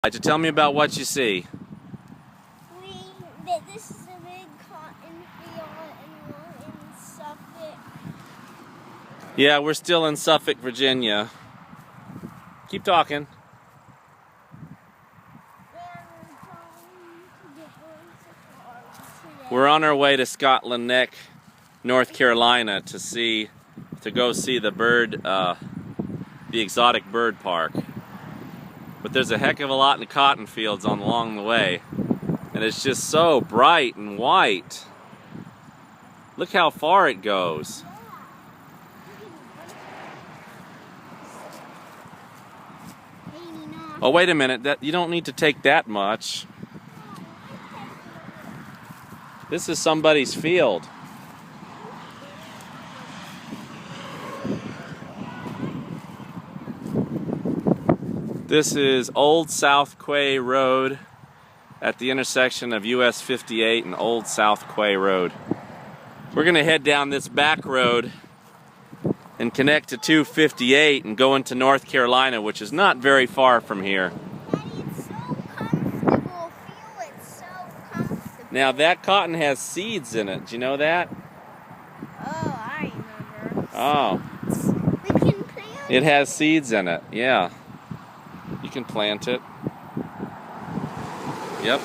Tell me about what you see. This is a big cotton field and we're in Suffolk. Yeah, we're still in Suffolk, Virginia. Keep talking. We're on our way to Scotland Neck, North Carolina to go see the the exotic bird park. But there's a heck of a lot in the cotton fields along the way. And it's just so bright and white. Look how far it goes. Oh, wait a minute. You don't need to take that much. This is somebody's field. This is Old South Quay Road at the intersection of US 58 and Old South Quay Road. We're going to head down this back road and connect to 258 and go into North Carolina, which is not very far from here. Daddy, it's so comfortable. Feel it, so comfortable. Now that cotton has seeds in it. Do you know that? Oh, I remember. Oh. We can plant it. It has seeds in it, yeah. You can plant it. Yep.